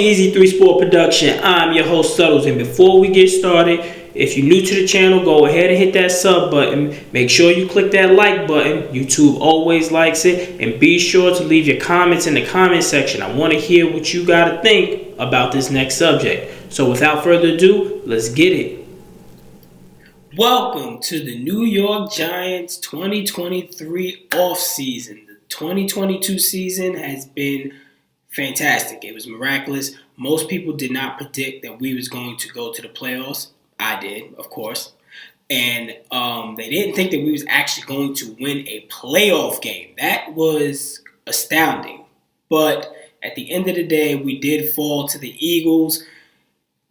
EZ3 Sport Productions. I'm your host, Suttles. And before we get started, if you're new to the channel, go ahead and hit that sub button. Make sure you click that like button. YouTube always likes it. And be sure to leave your comments in the comment section. I want to hear what you got to think about this next subject. So without further ado, let's get it. Welcome to the New York Giants 2023 offseason. The 2022 season has been fantastic. It was miraculous. Most people did not predict that we was going to go to the playoffs. I did, of course. And they didn't think that we was actually going to win a playoff game. That was astounding. But at the end of the day, we did fall to the Eagles.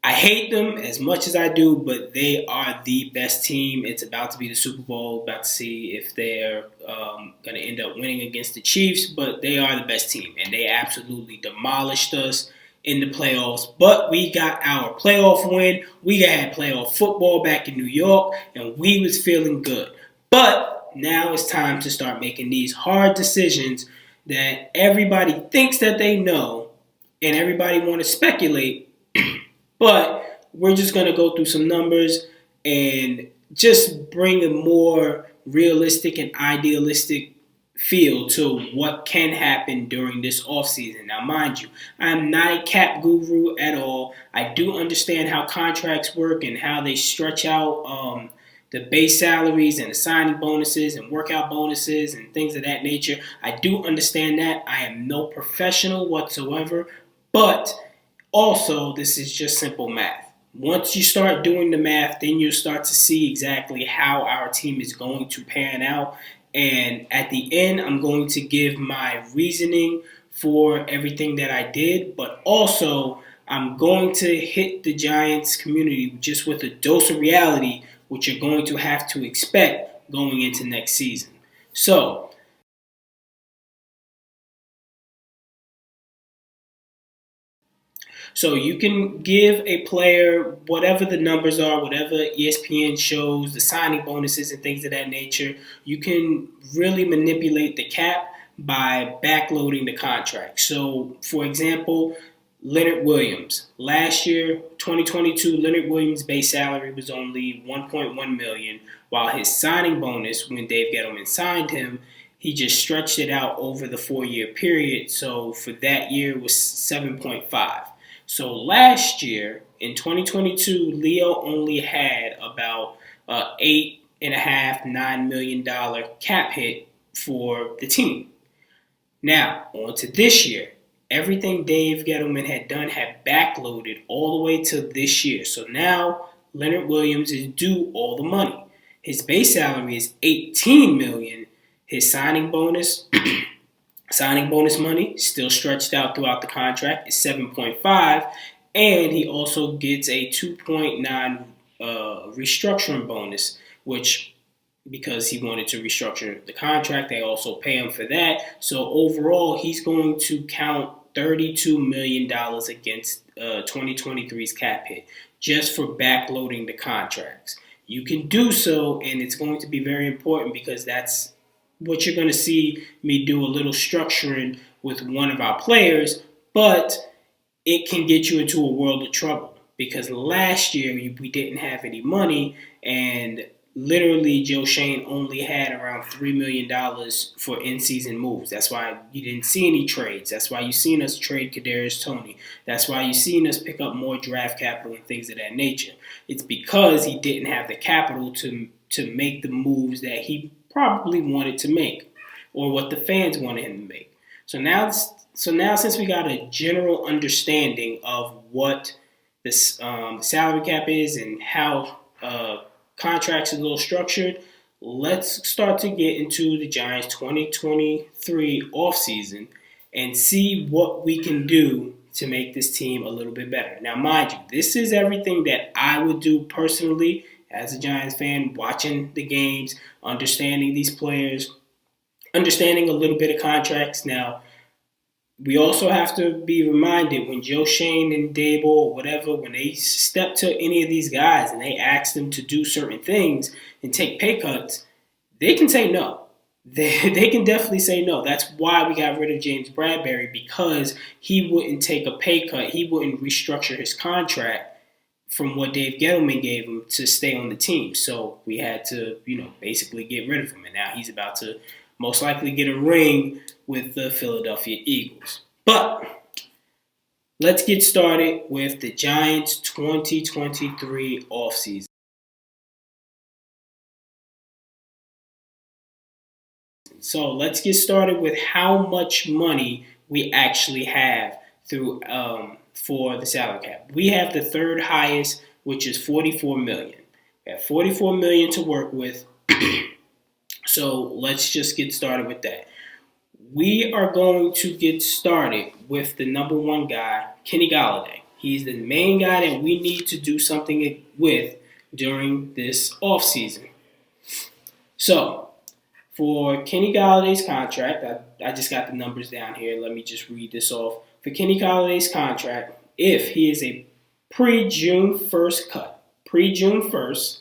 I hate them as much as I do, but they are the best team. It's about to be the Super Bowl. About to see if they're going to end up winning against the Chiefs, but they are the best team, and they absolutely demolished us in the playoffs. But we got our playoff win. We had playoff football back in New York, and we was feeling good. But now it's time to start making these hard decisions that everybody thinks that they know, and everybody want to speculate. But we're just going to go through some numbers and just bring a more realistic and idealistic feel to what can happen during this offseason. Now, mind you, I'm not a cap guru at all. I do understand how contracts work and how they stretch out the base salaries and the signing bonuses and workout bonuses and things of that nature. I do understand that. I am no professional whatsoever, but also, this is just simple math. Once you start doing the math, then you'll start to see exactly how our team is going to pan out. And at the end, I'm going to give my reasoning for everything that I did. But also, I'm going to hit the Giants community just with a dose of reality, which you're going to have to expect going into next season. So you can give a player whatever the numbers are, whatever ESPN shows, the signing bonuses and things of that nature. You can really manipulate the cap by backloading the contract. So, for example, Leonard Williams. Last year, 2022, Leonard Williams' base salary was only $1.1 million, while his signing bonus, when Dave Gettleman signed him, he just stretched it out over the 4-year period. So for that year, it was $7.5. So last year, in 2022, Leo only had about $8.5, $9 million cap hit for the team. Now, on to this year. Everything Dave Gettleman had done had backloaded all the way to this year. So now Leonard Williams is due all the money. His base salary is $18 million. His signing bonus money still stretched out throughout the contract is $7.5, and he also gets a $2.9 restructuring bonus, which, because he wanted to restructure the contract, they also pay him for that. So overall, he's going to count $32 million against 2023's cap hit just for backloading the contracts. You can do so, and it's going to be very important because that's what you're going to see me do a little structuring with one of our players, but it can get you into a world of trouble because last year we didn't have any money, and literally Joe Schoen only had around $3 million for in-season moves. That's why you didn't see any trades. That's why you seen us trade Kadarius Toney. That's why you seen us pick up more draft capital and things of that nature. It's because he didn't have the capital to make the moves that he probably wanted to make, or what the fans wanted him to make. So now since we got a general understanding of what this salary cap is and how contracts are a little structured, let's start to get into the Giants 2023 offseason and see what we can do to make this team a little bit better. Now, mind you, this is everything that I would do personally as a Giants fan, watching the games, understanding these players, understanding a little bit of contracts. Now, we also have to be reminded when Joe Schoen and Daboll or whatever, when they step to any of these guys and they ask them to do certain things and take pay cuts, they can say no. they can definitely say no. That's why we got rid of James Bradbury, because he wouldn't take a pay cut. He wouldn't restructure his contract from what Dave Gettleman gave him to stay on the team. So we had to, basically get rid of him. And now he's about to most likely get a ring with the Philadelphia Eagles. But let's get started with the Giants' 2023 offseason. So let's get started with how much money we actually have through for the salary cap. We have the third highest, which is $44 million. We have $44 million to work with. So let's just get started with that. We are going to get started with the number one guy, Kenny Golladay. He's the main guy that we need to do something with during this offseason. So, for Kenny Galladay's contract, I just got the numbers down here. Let me just read this off. For Kenny Galladay's contract, if he is a pre-June 1st cut, pre-June 1st,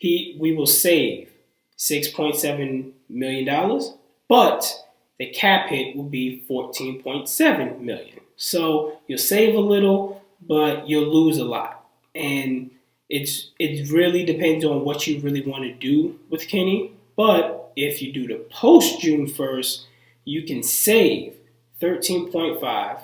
we will save $6.7 million, but the cap hit will be $14.7 million. So you'll save a little, but you'll lose a lot. And it really depends on what you really want to do with Kenny. But if you do the post June 1st, you can save 13.5.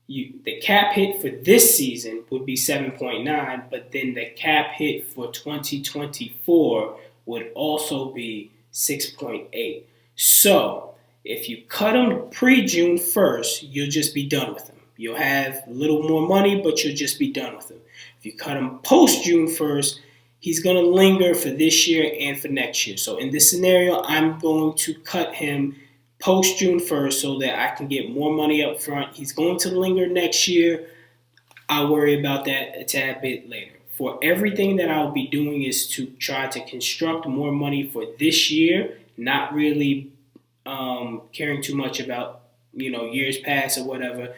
The cap hit for this season would be 7.9, but then the cap hit for 2024 would also be 6.8. So if you cut him pre-June 1st, you'll just be done with him. You'll have a little more money, but you'll just be done with him. If you cut him post-June 1st, he's going to linger for this year and for next year. So in this scenario, I'm going to cut him post-June 1st so that I can get more money up front. He's going to linger next year. I'll worry about that a tad bit later. For everything that I'll be doing is to try to construct more money for this year, not really caring too much about, years past or whatever.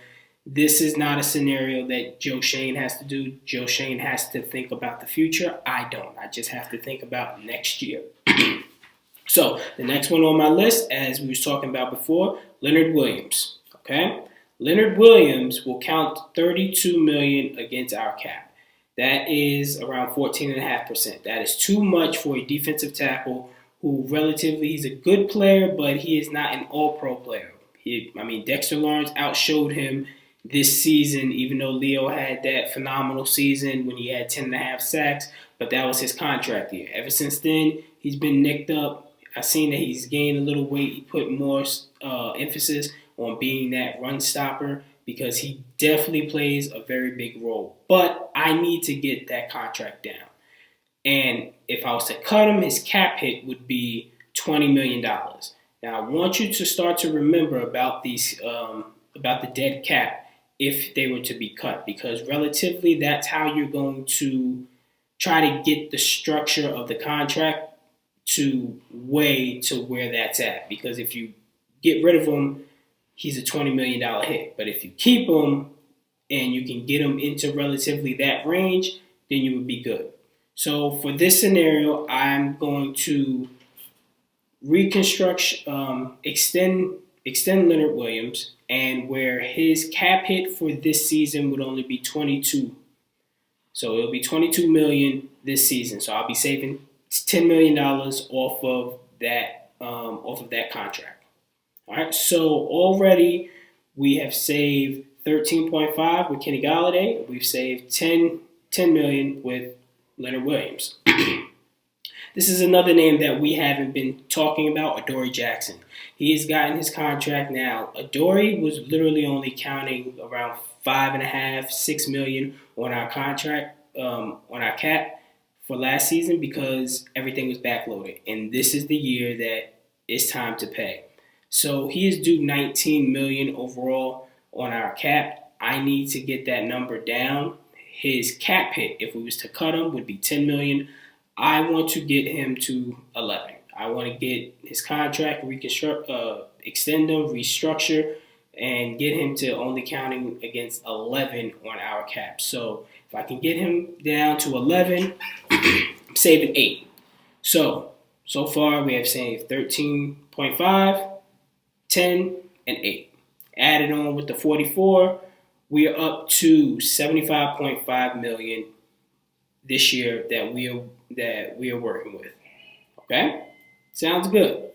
This is not a scenario that Joe Schoen has to do. Joe Schoen has to think about the future. I don't. I just have to think about next year. So the next one on my list, as we was talking about before, Leonard Williams. Okay, Leonard Williams will count $32 million against our cap. That is around 14.5%. That is too much for a defensive tackle who he's a good player, but he is not an all-pro player. Dexter Lawrence outshowed him this season, even though Leo had that phenomenal season when he had 10.5 sacks, but that was his contract year. Ever since then, he's been nicked up. I've seen that he's gained a little weight. He put more emphasis on being that run stopper because he definitely plays a very big role. But I need to get that contract down. And if I was to cut him, his cap hit would be $20 million. Now, I want you to start to remember about these, about the dead cap if they were to be cut, because relatively that's how you're going to try to get the structure of the contract to where that's at. Because if you get rid of him, he's a $20 million hit. But if you keep him and you can get him into relatively that range, then you would be good. So for this scenario, I'm going to extend Leonard Williams, and where his cap hit for this season would only be 22. So it'll be $22 million this season. So I'll be saving $10 million off of that contract. All right. So already we have saved 13.5 with Kenny Golladay. We've saved 10 million with Leonard Williams. This is another name that we haven't been talking about, Adoree Jackson. He has gotten his contract now. Adoree was literally only counting around 5.5, 6 million on our contract, on our cap for last season because everything was backloaded. And this is the year that it's time to pay. So he is due 19 million overall on our cap. I need to get that number down. His cap hit, if we was to cut him, would be 10 million. I want to get him to 11. I want to get his contract, extend him, restructure, and get him to only counting against 11 on our cap. So if I can get him down to 11, I'm saving 8. So So far, we have saved 13.5, 10, and 8. Added on with the 44, we are up to 75.5 million this year that we are working with. Okay? Sounds good.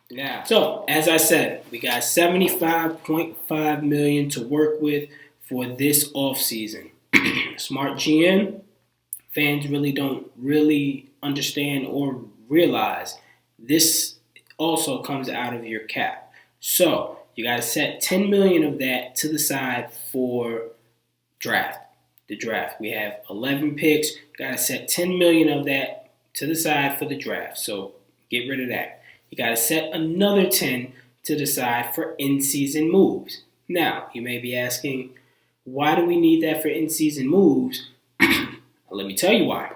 Now, so as I said, we got 75.5 million to work with for this offseason. Smart GM, fans really don't understand or realize this also comes out of your cap. So you got to set 10 million of that to the side for the draft. We have 11 picks. Got to set 10 million of that to the side for the draft. So get rid of that. You got to set another 10 to the side for in-season moves. Now, you may be asking, why do we need that for in-season moves? Let me tell you why.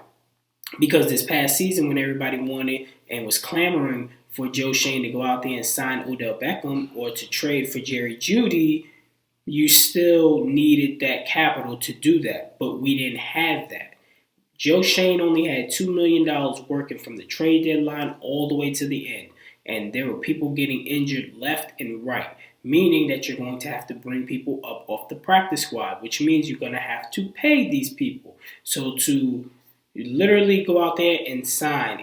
Because this past season, when everybody wanted and was clamoring for Joe Schoen to go out there and sign Odell Beckham or to trade for Jerry Jeudy, you still needed that capital to do that. But we didn't have that. Joe Schoen only had $2 million working from the trade deadline all the way to the end. And there were people getting injured left and right, meaning that you're going to have to bring people up off the practice squad, which means you're going to have to pay these people. So to literally go out there and sign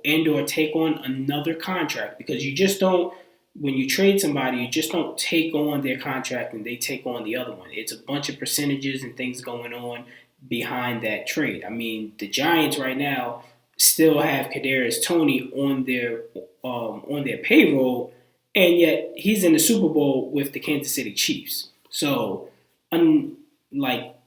and or take on another contract, because you just don't, when you trade somebody, you just don't take on their contract and they take on the other one. It's a bunch of percentages and things going on behind that trade. I mean, the Giants right now still have Kadarius Toney on their payroll, and yet he's in the Super Bowl with the Kansas City Chiefs. So,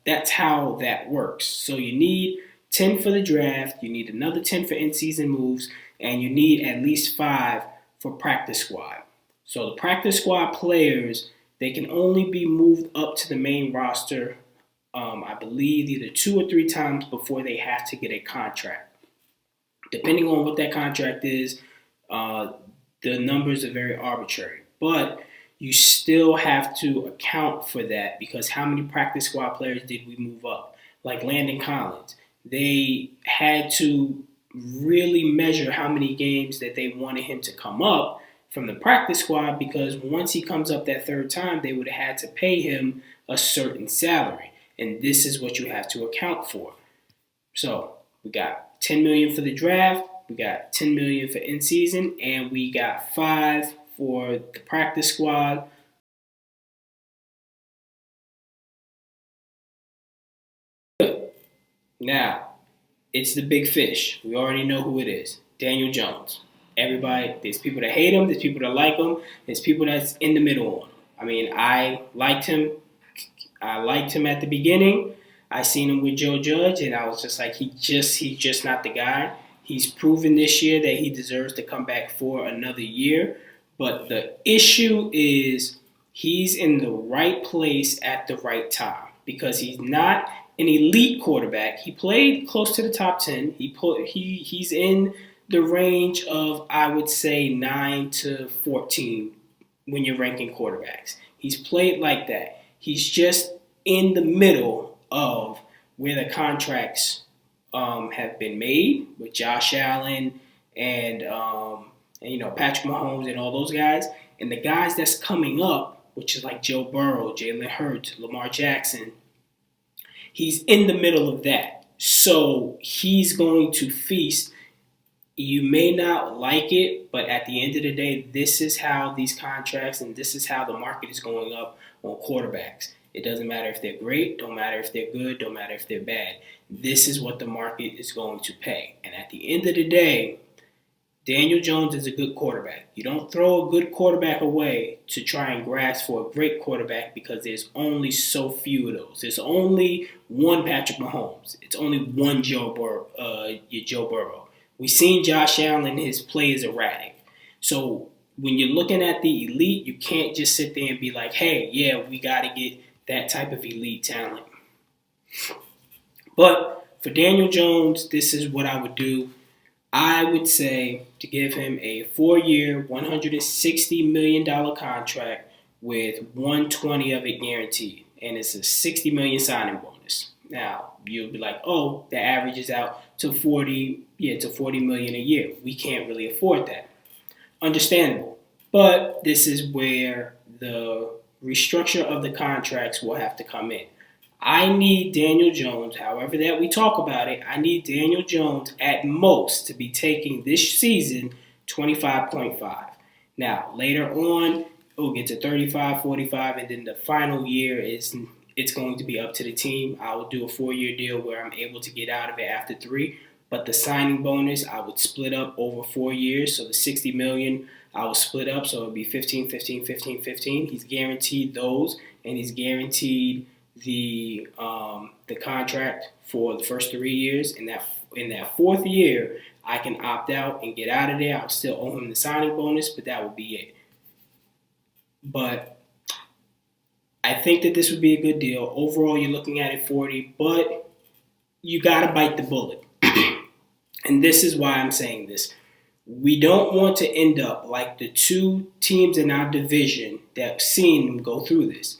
that's how that works. So you need 10 for the draft, you need another 10 for in-season moves, and you need at least 5 for practice squad. So the practice squad players, they can only be moved up to the main roster, I believe, either 2 or 3 times before they have to get a contract. Depending on what that contract is, the numbers are very arbitrary. But you still have to account for that, because how many practice squad players did we move up? Like Landon Collins. They had to really measure how many games that they wanted him to come up from the practice squad, because once he comes up that third time, they would have had to pay him a certain salary. And this is what you have to account for. So we got 10 million for the draft, we got 10 million for in-season, and we got 5 for the practice squad. Now, it's the big fish. We already know who it is. Daniel Jones. Everybody, there's people that hate him, there's people that like him, there's people that's in the middle on him. I mean, I liked him at the beginning. I seen him with Joe Judge, and I was just like, he's just not the guy. He's proven this year that he deserves to come back for another year. But the issue is he's in the right place at the right time, because he's not an elite quarterback. He played close to the top 10. He's in the range of, I would say, 9 to 14 when you're ranking quarterbacks. He's played like that. He's just in the middle of where the contracts have been made with Josh Allen and Patrick Mahomes and all those guys. And the guys that's coming up, which is like Joe Burrow, Jalen Hurts, Lamar Jackson, he's in the middle of that. So he's going to feast. You may not like it, but at the end of the day, this is how these contracts and this is how the market is going up on quarterbacks. It doesn't matter if they're great, don't matter if they're good, don't matter if they're bad. This is what the market is going to pay. And at the end of the day, Daniel Jones is a good quarterback. You don't throw a good quarterback away to try and grasp for a great quarterback, because there's only so few of those. There's only one Patrick Mahomes. It's only one Joe Burrow. We've seen Josh Allen, his play is erratic. So when you're looking at the elite, you can't just sit there and be like, hey, yeah, we got to get that type of elite talent. But for Daniel Jones, this is what I would do. I would say to give him a 4-year, $160 million contract with $120 of it guaranteed. And it's a $60 million signing bonus. Now, you'll be like, oh, the average is out to 40 million a year. We can't really afford that. Understandable. But this is where the restructure of the contracts will have to come in. I need Daniel Jones, however that we talk about it, I need Daniel Jones at most to be taking this season 25.5. Now, later on, we'll get to 35, 45, and then the final year it's going to be up to the team. I will do a 4-year deal where I'm able to get out of it after 3. But the signing bonus, I would split up over 4 years. So the $60 million, I will split up. So it would be 15, 15, 15, 15. He's guaranteed those, and he's guaranteed the contract for the first 3 years. And that in that 4th year, I can opt out and get out of there. I'll still owe him the signing bonus, but that would be it. But I think that this would be a good deal. Overall, you're looking at it 40, but you got to bite the bullet. And this is why I'm saying this. We don't want to end up like the 2 teams in our division that have seen them go through this.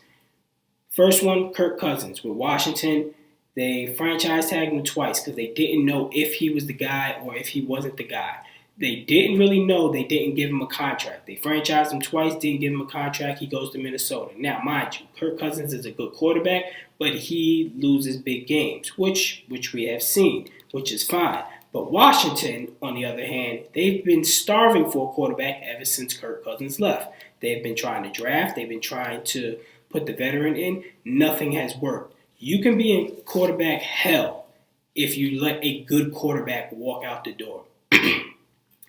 First one, Kirk Cousins with Washington. They franchise tagged him twice because they didn't know if he was the guy or if he wasn't the guy. They didn't really know. They didn't give him a contract. They franchised him twice, didn't give him a contract. He goes to Minnesota. Now, mind you, Kirk Cousins is a good quarterback, but he loses big games, which we have seen, which is fine. But Washington, on the other hand, they've been starving for a quarterback ever since Kirk Cousins left. They've been trying to draft. They've been trying to put the veteran in. Nothing has worked. You can be in quarterback hell if you let a good quarterback walk out the door.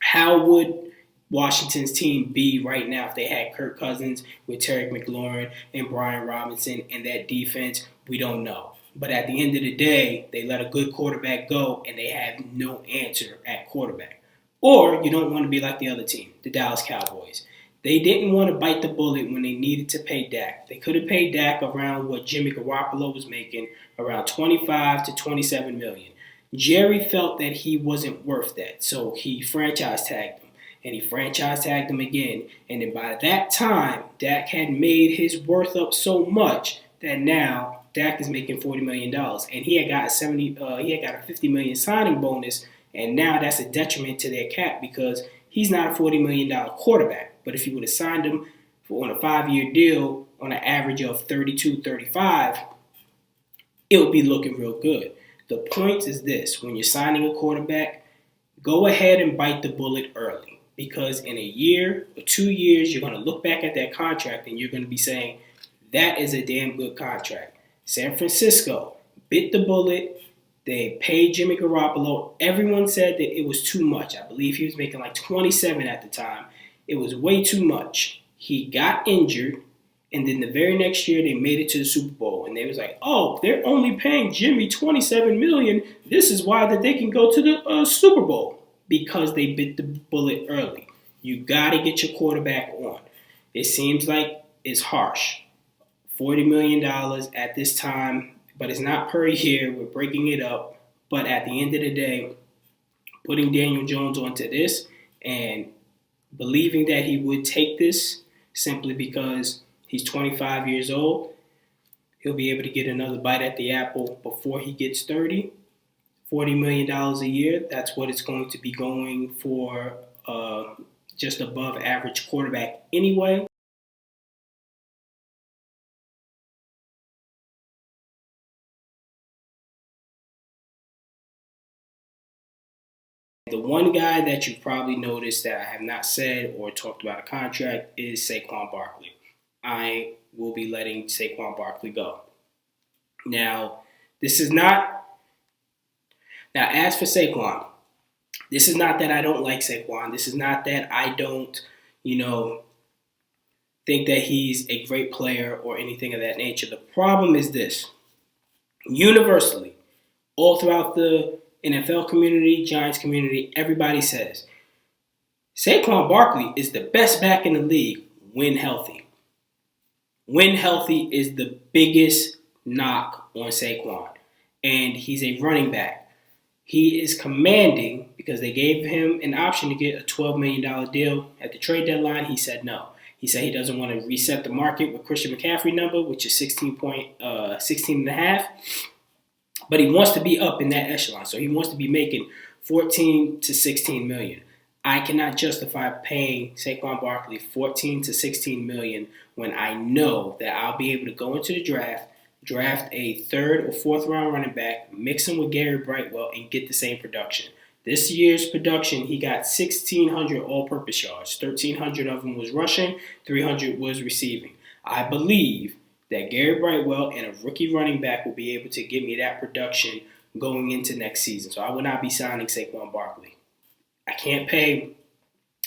How would Washington's team be right now if they had Kirk Cousins with Terry McLaurin and Brian Robinson and that defense? We don't know. But at the end of the day, they let a good quarterback go and they have no answer at quarterback. Or you don't want to be like the other team, the Dallas Cowboys. They didn't want to bite the bullet when they needed to pay Dak. They could have paid Dak around what Jimmy Garoppolo was making, around 25 to 27 million. Jerry felt that he wasn't worth that, so he franchise tagged him. And he franchise tagged him again. And then by that time, Dak had made his worth up so much that now Dak is making $40 million. And he had got a $50 million signing bonus, and now that's a detriment to their cap because he's not a $40 million quarterback. But if you would have signed him on a 5-year deal on an average of 32, 35, it would be looking real good. The point is this: when you're signing a quarterback, go ahead and bite the bullet early. Because in a year or 2 years, you're going to look back at that contract and you're going to be saying, that is a damn good contract. San Francisco bit the bullet. They paid Jimmy Garoppolo. Everyone said that it was too much. I believe he was making like 27 at the time. It was way too much. He got injured, and then the very next year they made it to the Super Bowl, and they was like, "Oh, they're only paying Jimmy $27 million. This is why that they can go to the Super Bowl because they bit the bullet early. You got to get your quarterback on. It seems like it's harsh, $40 million at this time, but it's not per year. We're breaking it up, but at the end of the day, putting Daniel Jones onto this and believing that he would take this simply because he's 25 years old, he'll be able to get another bite at the apple before he gets 30. $40 million a year, that's what it's going to be going for just above average quarterback anyway. The one guy that you've probably noticed that I have not said or talked about a contract is Saquon Barkley. I will be letting Saquon Barkley go. Now, as for Saquon, this is not that I don't like Saquon. This is not that I don't, think that he's a great player or anything of that nature. The problem is this. Universally, all throughout the NFL community, Giants community, everybody says Saquon Barkley is the best back in the league when healthy. When healthy is the biggest knock on Saquon. And he's a running back. He is commanding because they gave him an option to get a $12 million deal at the trade deadline. He said no. He said he doesn't want to reset the market with Christian McCaffrey number, which is 16 and a half. But he wants to be up in that echelon. So he wants to be making 14 to 16 million. I cannot justify paying Saquon Barkley 14 to 16 million when I know that I'll be able to go into the draft a third or fourth round running back, mix him with Gary Brightwell, and get the same production. This year's production, he got 1,600 all-purpose yards. 1,300 of them was rushing, 300 was receiving. I believe that Gary Brightwell and a rookie running back will be able to give me that production going into next season. So I will not be signing Saquon Barkley. I can't pay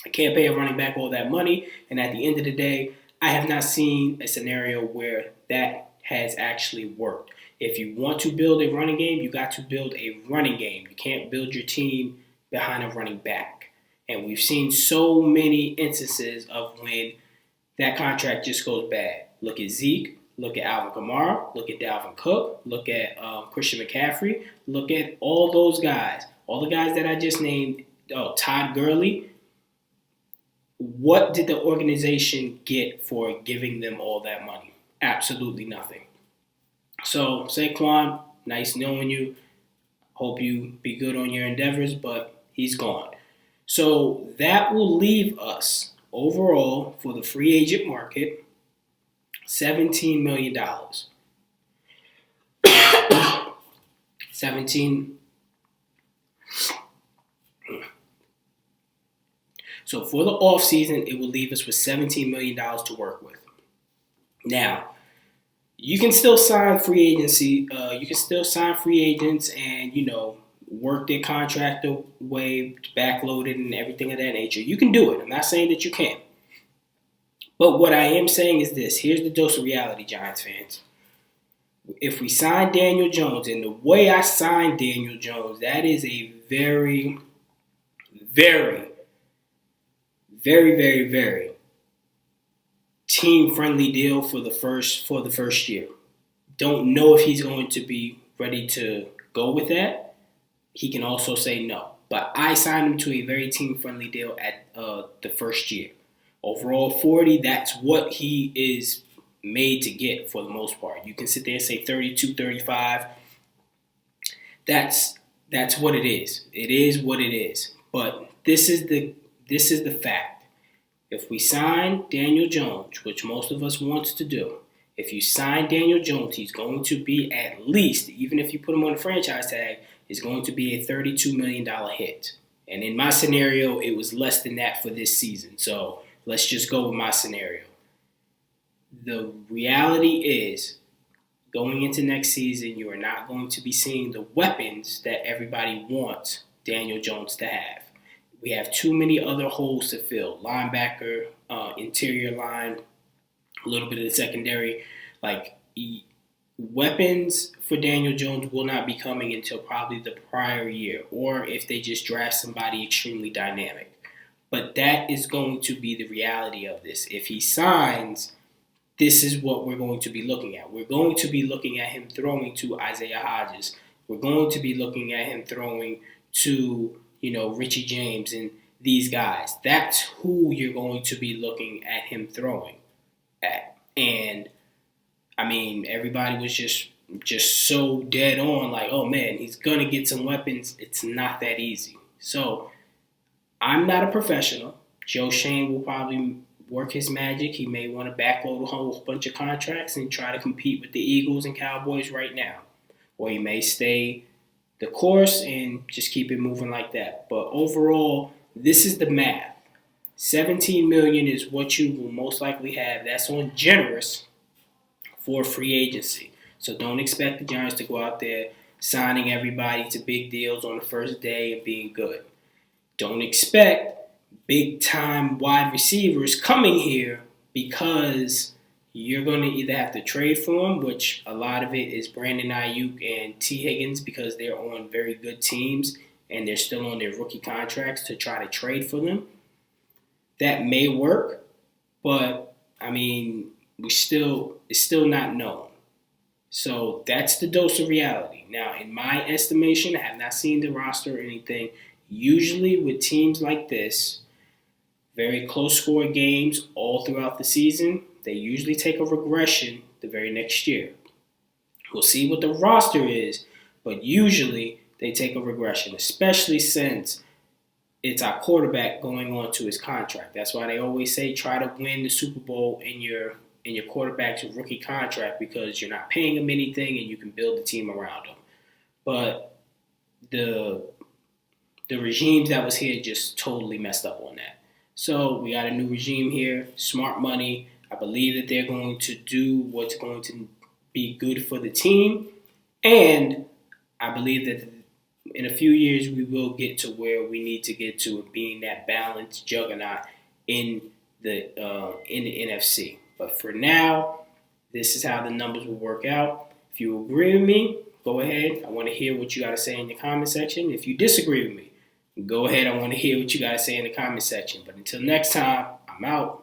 a running back all that money, and at the end of the day, I have not seen a scenario where that has actually worked. If you want to build a running game, you got to build a running game. You can't build your team behind a running back. And we've seen so many instances of when that contract just goes bad. Look at Zeke, look at Alvin Kamara, look at Dalvin Cook, look at Christian McCaffrey, look at all those guys. All the guys that I just named, Todd Gurley. What did the organization get for giving them all that money? Absolutely nothing. So, Saquon, nice knowing you. Hope you be good on your endeavors, but he's gone. So, that will leave us overall for the free agent market $17 million. 17. So for the offseason, it will leave us with $17 million to work with. Now, you can still sign free agency. You can still sign free agents and, work their contract away, backloaded and everything of that nature. You can do it. I'm not saying that you can't. But what I am saying is this. Here's the dose of reality, Giants fans. If we sign Daniel Jones, and the way I signed Daniel Jones, that is a very, very, very, very, very team-friendly deal for the first year. Don't know if he's going to be ready to go with that. He can also say no. But I signed him to a very team-friendly deal at the first year. Overall 40, that's what he is made to get for the most part. You can sit there and say 32, 35. That's what it is. It is what it is. But this is the fact. If we sign Daniel Jones, which most of us wants to do, if you sign Daniel Jones, he's going to be at least, even if you put him on the franchise tag, is going to be a $32 million hit. And in my scenario, it was less than that for this season. So let's just go with my scenario. The reality is, going into next season, you are not going to be seeing the weapons that everybody wants Daniel Jones to have. We have too many other holes to fill. Linebacker, interior line, a little bit of the secondary. Weapons for Daniel Jones will not be coming until probably the prior year, or if they just draft somebody extremely dynamic. But that is going to be the reality of this. If he signs, this is what we're going to be looking at. We're going to be looking at him throwing to Isaiah Hodgins. We're going to be looking at him throwing to, Richie James and these guys. That's who you're going to be looking at him throwing at. And, everybody was just so dead on, like, oh, man, he's going to get some weapons. It's not that easy. So I'm not a professional. Joe Schoen will probably work his magic. He may want to backload a whole bunch of contracts and try to compete with the Eagles and Cowboys right now. Or he may stay the course and just keep it moving like that. But overall, this is the math. $17 million is what you will most likely have. That's on generous for free agency. So don't expect the Giants to go out there signing everybody to big deals on the first day and being good. Don't expect big-time wide receivers coming here because you're going to either have to trade for them, which a lot of it is Brandon Ayuk and T. Higgins because they're on very good teams and they're still on their rookie contracts to try to trade for them. That may work, but, it's still not known. So that's the dose of reality. Now, in my estimation, I have not seen the roster or anything. Usually with teams like this, very close score games all throughout the season, they usually take a regression the very next year. We'll see what the roster is, But usually they take a regression, especially since it's our quarterback going on to his contract. That's why they always say try to win the Super Bowl in your quarterback's rookie contract, because you're not paying him anything and you can build the team around him. But the regimes that was here just totally messed up on that. So we got a new regime here, smart money. I believe that they're going to do what's going to be good for the team. And I believe that in a few years we will get to where we need to get to, being that balanced juggernaut in the NFC. But for now, this is how the numbers will work out. If you agree with me, go ahead. I want to hear what you got to say in the comment section. If you disagree with me, go ahead. I want to hear what you got to say in the comment section. But until next time, I'm out.